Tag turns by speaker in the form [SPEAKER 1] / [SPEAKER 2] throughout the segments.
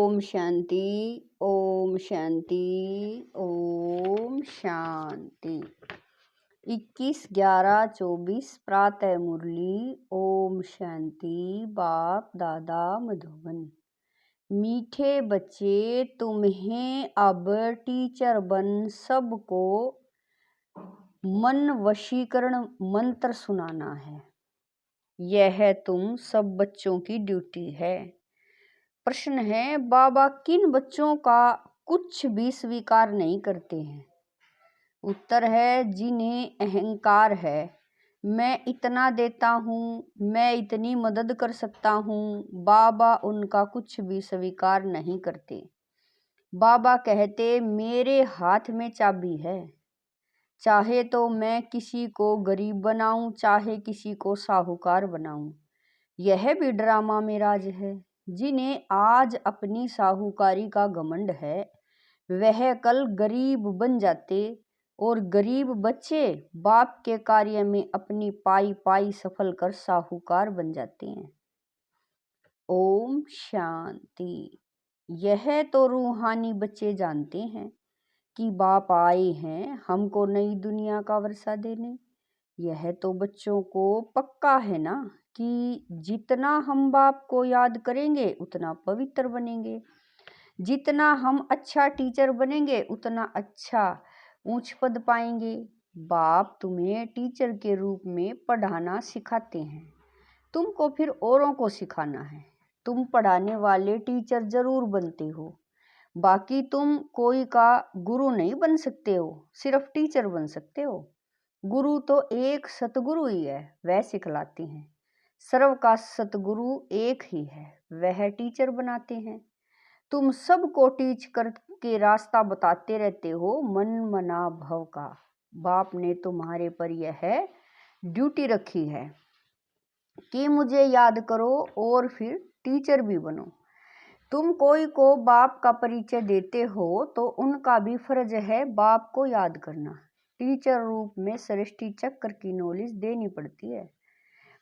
[SPEAKER 1] ओम शांति, ओम शांति, ओम शांति। 21/11/24 प्रातः मुरली। ओम शांति। बाप दादा मधुबन। मीठे बच्चे, तुम्हें अब टीचर बन सबको मन वशीकरण मंत्र सुनाना है। यह तुम सब बच्चों की ड्यूटी है। प्रश्न है, बाबा किन बच्चों का कुछ भी स्वीकार नहीं करते हैं? उत्तर है, जिन्हें अहंकार है। मैं इतना देता हूँ, मैं इतनी मदद कर सकता हूँ। बाबा उनका कुछ भी स्वीकार नहीं करते। बाबा कहते, मेरे हाथ में चाबी है। चाहे तो मैं किसी को गरीब बनाऊं, चाहे किसी को साहूकार बनाऊं। यह भी ड्रामा में राज है। जिन्हें आज अपनी साहूकारी का घमंड है, वह कल गरीब बन जाते और गरीब बच्चे बाप के कार्य में अपनी पाई पाई सफल कर साहूकार बन जाते हैं। ओम शांति। यह तो रूहानी बच्चे जानते हैं कि बाप आए हैं हमको नई दुनिया का वर्षा देने। यह तो बच्चों को पक्का है ना कि जितना हम बाप को याद करेंगे उतना पवित्र बनेंगे। जितना हम अच्छा टीचर बनेंगे उतना अच्छा ऊंच पद पाएंगे। बाप तुम्हें टीचर के रूप में पढ़ाना सिखाते हैं, तुमको फिर औरों को सिखाना है। तुम पढ़ाने वाले टीचर जरूर बनते हो, बाकी तुम कोई का गुरु नहीं बन सकते हो, सिर्फ टीचर बन सकते हो। गुरु तो एक सतगुरु ही है, वह सिखलाते हैं। सर्व का सतगुरु एक ही है, वह टीचर बनाते हैं। तुम सबको टीच करके रास्ता बताते रहते हो मन मना भव का। बाप ने तुम्हारे पर यह ड्यूटी रखी है कि मुझे याद करो और फिर टीचर भी बनो। तुम कोई को बाप का परिचय देते हो तो उनका भी फर्ज है बाप को याद करना। टीचर रूप में सृष्टि चक्र की नॉलेज देनी पड़ती है।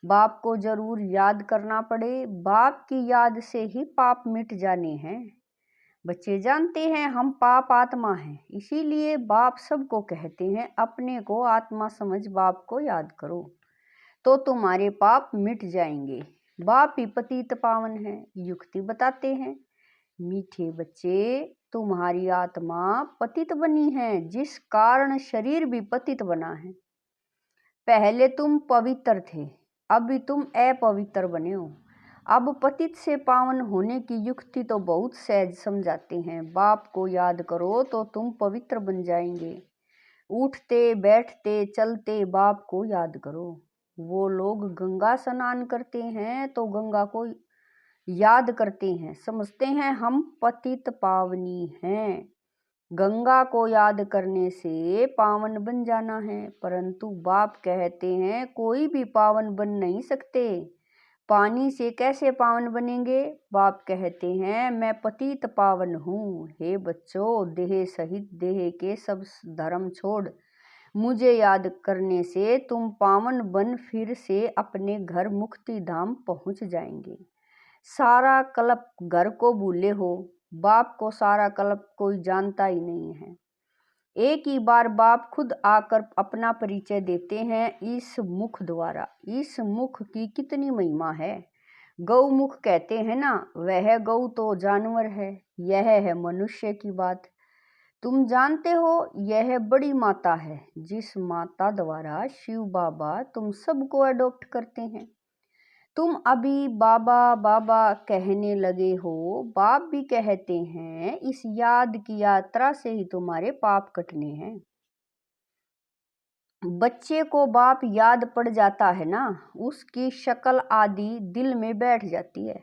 [SPEAKER 1] बाप को जरूर याद करना पड़े। बाप की याद से ही पाप मिट जाने हैं। बच्चे जानते हैं हम पाप आत्मा हैं, इसीलिए बाप सबको कहते हैं अपने को आत्मा समझ बाप को याद करो तो तुम्हारे पाप मिट जाएंगे। बाप ही पतित पावन है। युक्ति बताते हैं, मीठे बच्चे, तुम्हारी आत्मा पतित बनी है, जिस कारण शरीर भी पतित बना है। पहले तुम पवित्र थे, अभी तुम अपवित्र बने हो। अब पतित से पावन होने की युक्ति तो बहुत सहज समझाते हैं। बाप को याद करो तो तुम पवित्र बन जाएंगे। उठते बैठते चलते बाप को याद करो। वो लोग गंगा स्नान करते हैं तो गंगा को याद करते हैं, समझते हैं हम पतित पावनी हैं। गंगा को याद करने से पावन बन जाना है, परंतु बाप कहते हैं कोई भी पावन बन नहीं सकते। पानी से कैसे पावन बनेंगे? बाप कहते हैं मैं पतित पावन हूँ। हे बच्चों, देह सहित देह के सब धर्म छोड़ मुझे याद करने से तुम पावन बन फिर से अपने घर मुक्ति धाम पहुँच जाएंगे। सारा कल्प घर को भूले हो, बाप को सारा कल्प कोई जानता ही नहीं है। एक ही बार बाप खुद आकर अपना परिचय देते हैं इस मुख द्वारा। इस मुख की कितनी महिमा है। गौ मुख कहते हैं ना, वह गौ तो जानवर है, यह है मनुष्य की बात। तुम जानते हो यह बड़ी माता है, जिस माता द्वारा शिव बाबा तुम सबको अडॉप्ट करते हैं। तुम अभी बाबा बाबा कहने लगे हो, बाप भी कहते हैं इस याद की यात्रा से ही तुम्हारे पाप कटने हैं। बच्चे को बाप याद पड़ जाता है ना, उसकी शक्ल आदि दिल में बैठ जाती है।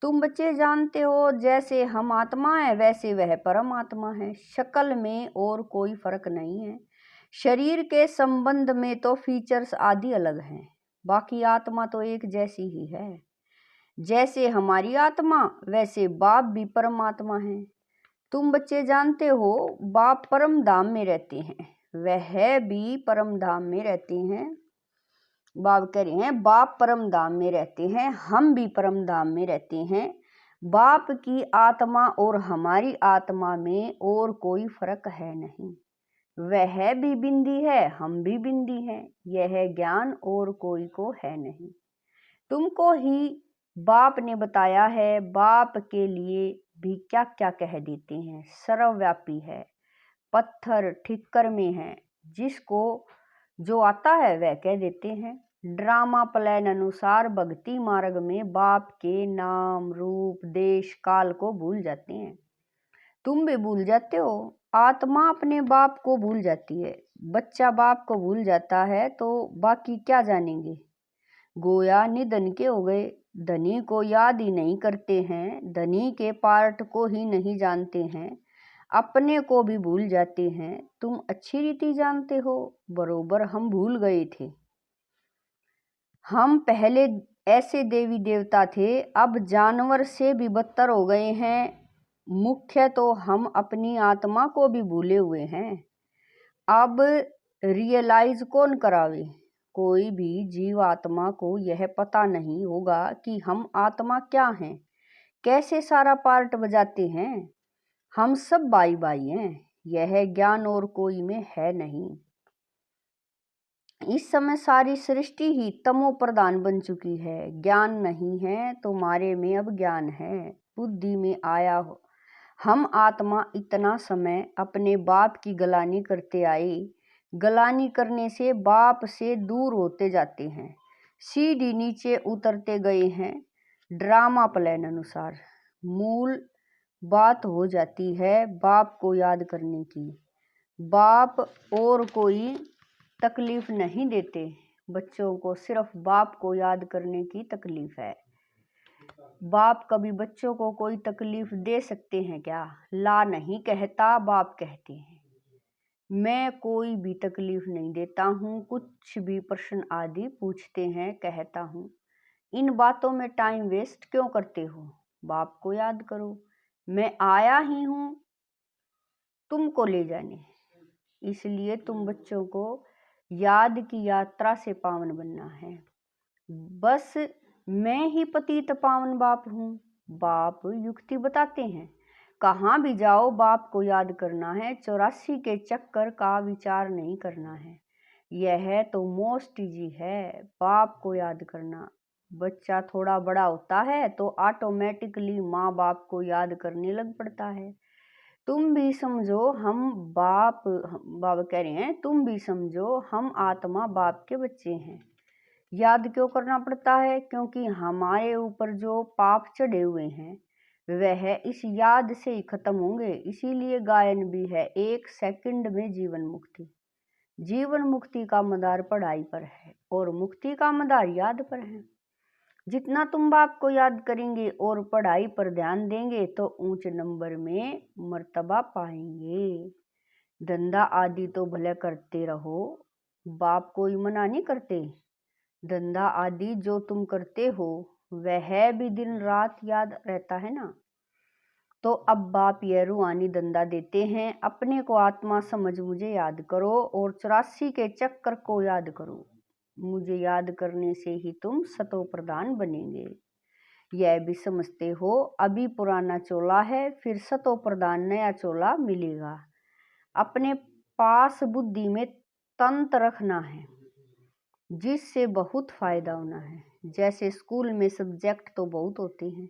[SPEAKER 1] तुम बच्चे जानते हो जैसे हम आत्मा है वैसे वह परमात्मा है। शक्ल में और कोई फर्क नहीं है। शरीर के संबंध में तो फीचर्स आदि अलग हैं, बाकी आत्मा तो एक जैसी ही है। जैसे हमारी आत्मा वैसे बाप भी परमात्मा है। तुम बच्चे जानते हो बाप परम धाम में रहते हैं, वह भी परम धाम में रहते हैं। बाप कह रहे हैं बाप परम धाम में रहते हैं, हम भी परम धाम में रहते हैं। बाप की आत्मा और हमारी आत्मा में और कोई फर्क है नहीं। वह भी बिंदी है, हम भी बिंदी हैं। यह ज्ञान और कोई को है नहीं। तुमको ही बाप ने बताया है। बाप के लिए भी क्या क्या कह देते हैं। सर्वव्यापी है, पत्थर ठिक्कर में है, जिसको जो आता है वह कह देते हैं। ड्रामा प्लान अनुसार भक्ति मार्ग में बाप के नाम रूप देश काल को भूल जाते हैं। तुम भी भूल जाते हो। आत्मा अपने बाप को भूल जाती है। बच्चा बाप को भूल जाता है तो बाकी क्या जानेंगे। गोया निधन के हो गए। धनी को याद ही नहीं करते हैं, धनी के पार्ट को ही नहीं जानते हैं, अपने को भी भूल जाते हैं। तुम अच्छी रीति जानते हो, बरोबर हम भूल गए थे। हम पहले ऐसे देवी देवता थे, अब जानवर से भी बदतर हो गए हैं। मुख्य तो हम अपनी आत्मा को भी भूले हुए हैं। अब रियलाइज कौन करावे। कोई भी जीव आत्मा को यह पता नहीं होगा कि हम आत्मा क्या हैं, कैसे सारा पार्ट बजाते हैं। हम सब बाई बाई हैं। यह ज्ञान और कोई में है नहीं। इस समय सारी सृष्टि ही तमो प्रधान बन चुकी है। ज्ञान नहीं है, तुम्हारे में अब ज्ञान है, बुद्धि में आया हो। हम आत्मा इतना समय अपने बाप की गलानी करते आए, गलानी करने से बाप से दूर होते जाते हैं, सीढ़ी नीचे उतरते गए हैं। ड्रामा प्लान अनुसार मूल बात हो जाती है बाप को याद करने की। बाप और कोई तकलीफ नहीं देते, बच्चों को सिर्फ बाप को याद करने की तकलीफ है। बाप कभी बच्चों को कोई तकलीफ दे सकते हैं क्या। ला नहीं कहता, बाप कहते हैं। मैं कोई भी तकलीफ नहीं देता हूँ। कुछ भी प्रश्न आदि पूछते हैं, कहता हूँ इन बातों में टाइम वेस्ट क्यों करते हो, बाप को याद करो। मैं आया ही हूँ तुमको ले जाने, इसलिए तुम बच्चों को याद की यात्रा से पावन बनना है। बस मैं ही पतित पावन बाप हूँ। बाप युक्ति बताते हैं, कहाँ भी जाओ बाप को याद करना है। 84 के चक्कर का विचार नहीं करना है। यह तो मोस्ट इजी है, बाप को याद करना। बच्चा थोड़ा बड़ा होता है तो ऑटोमेटिकली माँ बाप को याद करने लग पड़ता है। तुम भी समझो हम बाबा कह रहे हैं, तुम भी समझो हम आत्मा बाप के बच्चे हैं। याद क्यों करना पड़ता है, क्योंकि हमारे ऊपर जो पाप चढ़े हुए हैं वह इस याद से ही खत्म होंगे। इसीलिए गायन भी है, 1 सेकंड में जीवन मुक्ति। जीवन मुक्ति का मदार पढ़ाई पर है और मुक्ति का मदार याद पर है। जितना तुम बाप को याद करेंगे और पढ़ाई पर ध्यान देंगे तो ऊंच नंबर में मर्तबा पाएंगे। धंधा आदि तो भले करते रहो, बाप कोई मना नहीं करते। धंधा आदि जो तुम करते हो वह भी दिन रात याद रहता है ना। तो अब बाप यह रूहानी धंधा देते हैं, अपने को आत्मा समझ मुझे याद करो और 84 के चक्कर को याद करो। मुझे याद करने से ही तुम सतो प्रधान बनेंगे। यह भी समझते हो अभी पुराना चोला है, फिर सतो प्रधान नया चोला मिलेगा। अपने पास बुद्धि में तंत्र रखना है जिससे बहुत फायदा होना है। जैसे स्कूल में सब्जेक्ट तो बहुत होते हैं,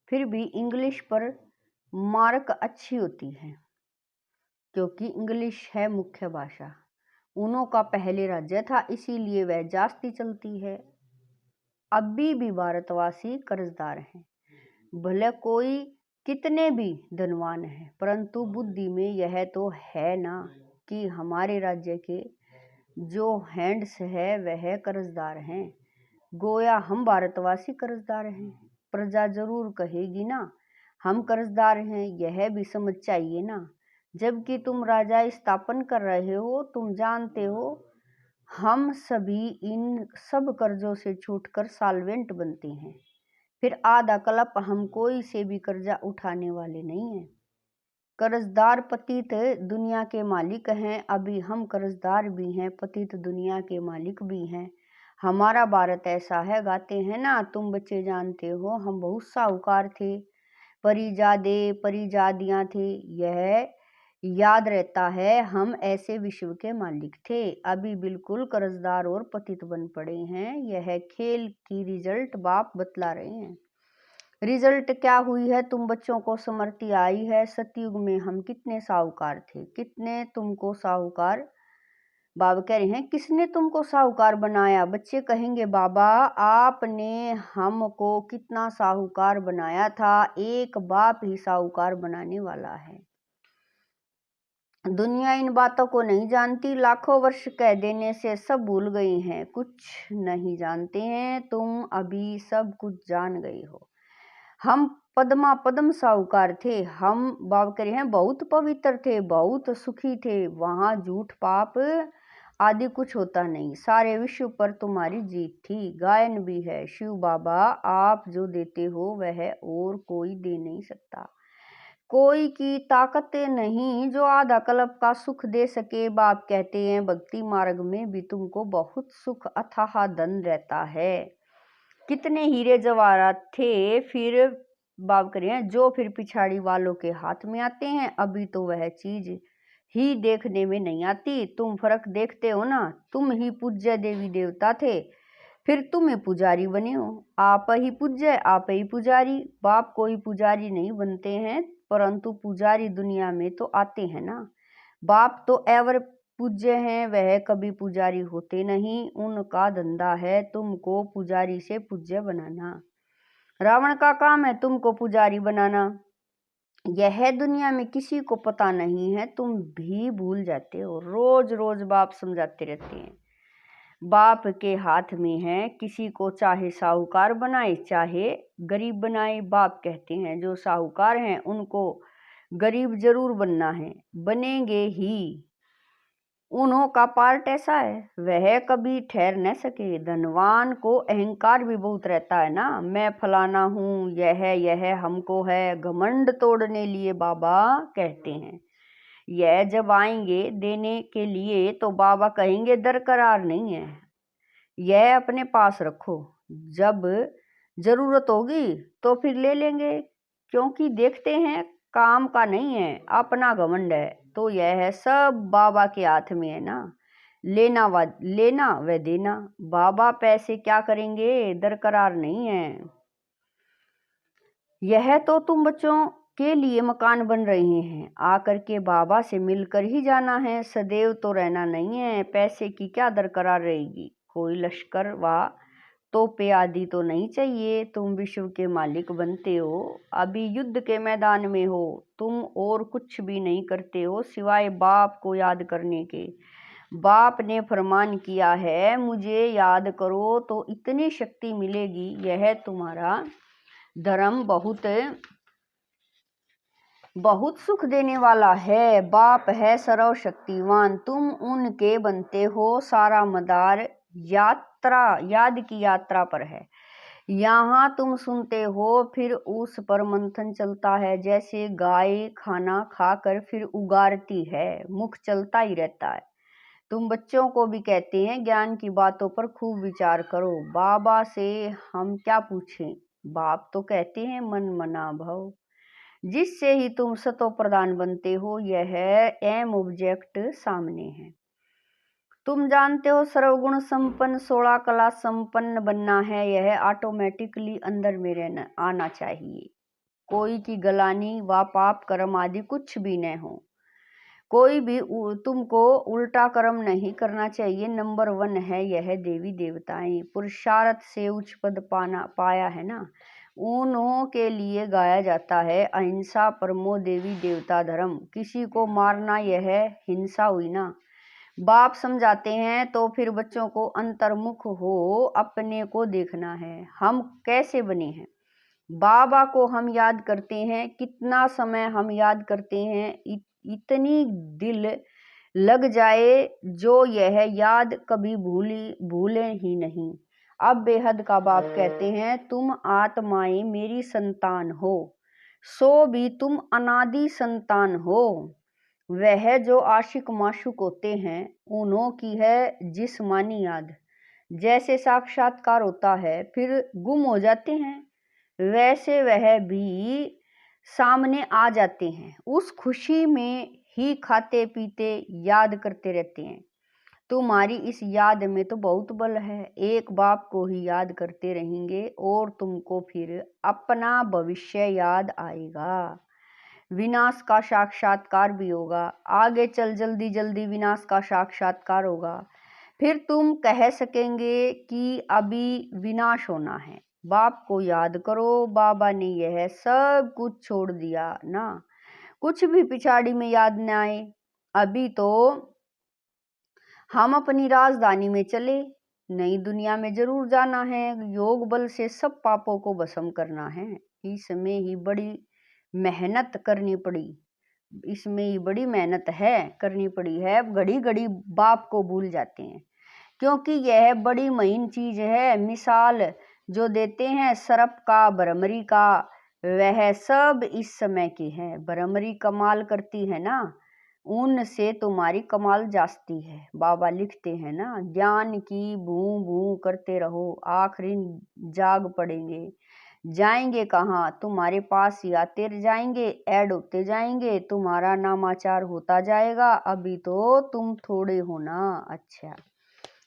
[SPEAKER 1] फिर भी इंग्लिश पर मार्क अच्छी होती है क्योंकि इंग्लिश है मुख्य भाषा। उनों का पहले राज्य था, इसीलिए वह जास्ती चलती है। अभी भी भारतवासी कर्जदार हैं, भले कोई कितने भी धनवान है, परंतु बुद्धि में यह तो है ना कि हमारे राज्य के जो हैंड्स है वह कर्जदार हैं। गोया हम भारतवासी कर्जदार हैं। प्रजा जरूर कहेगी ना हम कर्जदार हैं, यह भी समझ चाहिए ना। जबकि तुम राजा स्थापन कर रहे हो, तुम जानते हो हम सभी इन सब कर्जों से छूटकर सॉल्वेंट बनते हैं। फिर आधा कल्प हम कोई से भी कर्जा उठाने वाले नहीं हैं। कर्जदार पतित दुनिया के मालिक हैं। अभी हम कर्जदार भी हैं, पतित दुनिया के मालिक भी हैं। हमारा भारत ऐसा है, गाते हैं ना तुम बच्चे जानते हो हम बहुत साहूकार थे, परिजादे परिजादियां थे, यह याद रहता है हम ऐसे विश्व के मालिक थे, अभी बिल्कुल कर्जदार और पतित बन पड़े हैं। यह खेल की रिजल्ट बाप बतला रहे हैं। रिजल्ट क्या हुई है? तुम बच्चों को स्मृति आई है, सतयुग में हम कितने साहूकार थे, कितने तुमको साहूकार। बाबा कह रहे हैं किसने तुमको साहूकार बनाया? बच्चे कहेंगे बाबा आपने हमको कितना साहूकार बनाया था, एक बाप ही साहूकार बनाने वाला है। दुनिया इन बातों को नहीं जानती, लाखों वर्ष कह देने से सब भूल गई हैं, कुछ नहीं जानते हैं। तुम अभी सब कुछ जान गई हो। हम पद्मा पद्म साहूकार थे, हम बाबा कह रहे हैं बहुत पवित्र थे, बहुत सुखी थे, वहां झूठ पाप आदि कुछ होता नहीं, सारे विश्व पर तुम्हारी जीत थी। गायन भी है, शिव बाबा आप जो देते हो वह और कोई दे नहीं सकता, कोई की ताकत नहीं जो आधा कल्प का सुख दे सके। बाप कहते हैं भक्ति मार्ग में भी तुमको बहुत सुख अथाह धन रहता है। कितने हीरे जवाहरात थे, फिर बाप करें जो फिर पिछाड़ी वालों के हाथ में आते हैं, अभी तो वह चीज ही देखने में नहीं आती। तुम फर्क देखते हो ना, तुम ही पूज्य देवी देवता थे, फिर तुम्हें पुजारी बने हो। आप ही पूज्य आप ही पुजारी। बाप कोई पुजारी नहीं बनते हैं, परंतु पुजारी दुनिया में तो आते हैं ना। बाप तो एवर पूज्य हैं, वह कभी पुजारी होते नहीं, उनका धंधा है तुमको पुजारी से पूज्य बनाना। रावण का काम है तुमको पुजारी बनाना, यह दुनिया में किसी को पता नहीं है, तुम भी भूल जाते हो। रोज रोज बाप समझाते रहते हैं, बाप के हाथ में है, किसी को चाहे साहूकार बनाए चाहे गरीब बनाए। बाप कहते हैं जो साहूकार हैं उनको गरीब जरूर बनना है, बनेंगे ही। उन्हों का पार्ट ऐसा है, वह कभी ठहर न सके। धनवान को अहंकार भी बहुत रहता है ना, मैं फलाना हूँ, यह हमको है, घमंड तोड़ने लिए बाबा कहते हैं। यह जब आएंगे देने के लिए तो बाबा कहेंगे दरकरार नहीं है, यह अपने पास रखो, जब जरूरत होगी तो फिर ले लेंगे, क्योंकि देखते हैं काम का नहीं है, अपना घमंड है। तो यह सब बाबा के हाथ में है ना, लेना व देना। बाबा पैसे क्या करेंगे, दरकरार नहीं है। यह तो तुम बच्चों के लिए मकान बन रहे हैं, आकर के बाबा से मिलकर ही जाना है, सदैव तो रहना नहीं है। पैसे की क्या दरकरार रहेगी, कोई लश्कर व तोपे आदि तो नहीं चाहिए। तुम विश्व के मालिक बनते हो, अभी युद्ध के मैदान में हो, तुम और कुछ भी नहीं करते हो सिवाय बाप को याद करने के। बाप ने फरमान किया है मुझे याद करो तो इतनी शक्ति मिलेगी, यह तुम्हारा धर्म बहुत सुख देने वाला है। बाप है सर्वशक्तिवान, तुम उनके बनते हो, सारा मदार याद की यात्रा पर है। यहाँ तुम सुनते हो, फिर उस पर मंथन चलता है, जैसे गाय खाना खाकर फिर उगारती है, मुख चलता ही रहता है। तुम बच्चों को भी कहते हैं ज्ञान की बातों पर खूब विचार करो। बाबा से हम क्या पूछें, बाप तो कहते हैं मन मना भव, जिससे ही तुम सतो प्रधान बनते हो, यह एम ऑब्जेक्ट सामने है। तुम जानते हो सर्वगुण संपन्न 16 कला संपन्न बनना है, यह ऑटोमेटिकली अंदर में आना चाहिए। कोई की गलानी व पाप कर्म आदि कुछ भी न हो, कोई भी तुमको उल्टा कर्म नहीं करना चाहिए। नंबर 1 है यह देवी देवताएं, पुरुषार्थ से उच्च पद पाया है ना, उन्हों के लिए गाया जाता है अहिंसा परमो देवी देवता धर्म। किसी को मारना यह हिंसा हुई ना। बाप समझाते हैं तो फिर बच्चों को अंतर्मुख हो अपने को देखना है, हम कैसे बने हैं। बाबा को हम याद करते हैं, कितना समय हम याद करते हैं, इतनी दिल लग जाए जो यह याद कभी भूले ही नहीं। अब बेहद का बाप कहते हैं तुम आत्माएं मेरी संतान हो, सो भी तुम अनादि संतान हो। वह जो आशिक माशुक होते हैं उन्हों की है जिस्मानी याद, जैसे साक्षात्कार होता है फिर गुम हो जाते हैं, वैसे वह भी सामने आ जाते हैं। उस खुशी में ही खाते पीते याद करते रहते हैं। तुम्हारी इस याद में तो बहुत बल है। एक बाप को ही याद करते रहेंगे और तुमको फिर अपना भविष्य याद आएगा। विनाश का साक्षात्कार भी होगा। आगे चल जल्दी जल्दी विनाश का साक्षात्कार होगा। फिर तुम कह सकेंगे कि अभी विनाश होना है। बाप को याद करो। बाबा ने यह सब कुछ छोड़ दिया ना। कुछ भी पिछाड़ी में याद न आए। अभी तो हम अपनी राजधानी में चले। नई दुनिया में जरूर जाना है। योग बल से सब पापों को भस्म करना है। इसमें ही बड़ी मेहनत करनी पड़ी। इसमें ही बड़ी मेहनत है करनी पड़ी है। घड़ी घड़ी बाप को भूल जाते हैं क्योंकि यह बड़ी महीन चीज है। मिसाल जो देते हैं सर्प का, भ्रमरी का, वह सब इस समय के हैं। भ्रमरी कमाल करती है ना, उनसे तुम्हारी कमाल जास्ती है। बाबा लिखते हैं ना, ज्ञान की भू भू करते रहो, आखिरी जाग पड़ेंगे। जाएंगे कहाँ? तुम्हारे पास ही आते जाएंगे, ऐड होते जाएंगे, तुम्हारा नामाचार होता जाएगा। अभी तो तुम थोड़े हो ना। अच्छा,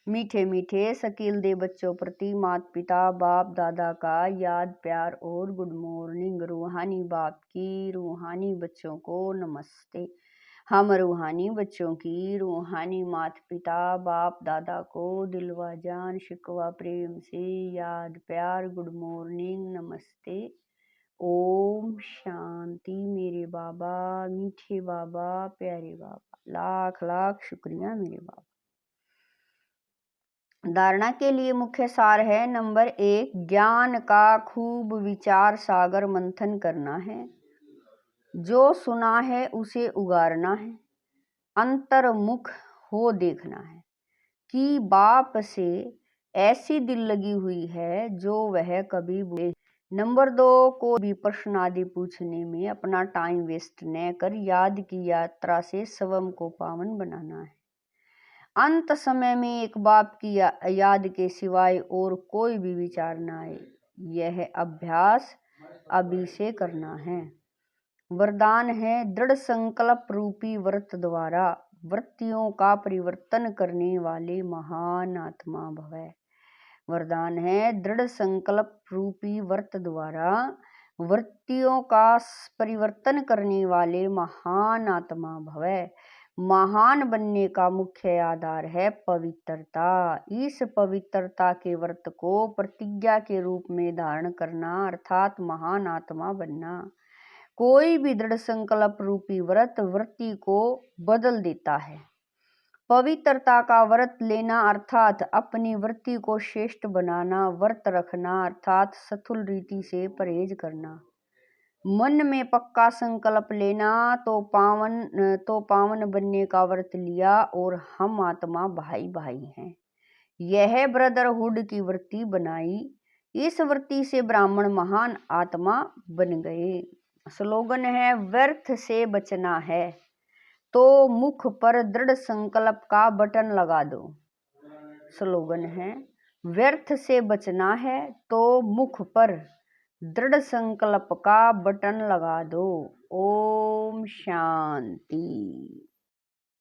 [SPEAKER 1] मीठे मीठे शकील दे बच्चों प्रति माता पिता बाप दादा का याद प्यार और गुड मॉर्निंग। रूहानी बाप की रूहानी बच्चों को नमस्ते। हम रूहानी बच्चों की रूहानी माता पिता बाप दादा को दिलवा जान शिकवा प्रेम से याद प्यार गुड मॉर्निंग नमस्ते। ओम शांति। मेरे बाबा, मीठे बाबा, प्यारे बाबा, लाख लाख शुक्रिया मेरे बाबा। धारणा के लिए मुख्य सार है। नंबर 1, ज्ञान का खूब विचार सागर मंथन करना है। जो सुना है उसे उगारना है। अंतर्मुख हो देखना है कि बाप से ऐसी दिल लगी हुई है जो वह कभी भूले। नंबर 2, को भी प्रश्न आदि पूछने में अपना टाइम वेस्ट न कर याद की यात्रा से स्वयं को पावन बनाना है। अंत समय में एक बाप की याद के सिवाय और कोई भी विचार न आए। यह अभ्यास अभी से करना है। वरदान है दृढ़ संकल्प रूपी व्रत द्वारा वृत्तियों का परिवर्तन करने वाले महान आत्मा भवै। वरदान है दृढ़ संकल्प रूपी व्रत द्वारा वृत्तियों का परिवर्तन करने वाले महान आत्मा भवै। महान बनने का मुख्य आधार है पवित्रता। इस पवित्रता के व्रत को प्रतिज्ञा के रूप में धारण करना अर्थात महान आत्मा बनना। कोई भी दृढ़ संकल्प रूपी व्रत वृत्ति को बदल देता है। पवित्रता का व्रत लेना अर्थात अपनी वृत्ति को श्रेष्ठ बनाना। व्रत रखना अर्थात स्थूल रीति से परहेज करना। मन में पक्का संकल्प लेना तो पावन बनने का व्रत लिया और हम आत्मा भाई भाई हैं। यह ब्रदरहुड की वृत्ति बनाई। इस वृत्ति से ब्राह्मण महान आत्मा बन गए। स्लोगन है व्यर्थ से बचना है तो मुख पर दृढ़ संकल्प का बटन लगा दो। स्लोगन है व्यर्थ से बचना है तो मुख पर दृढ़ संकल्प का बटन लगा दो। ओम शांति।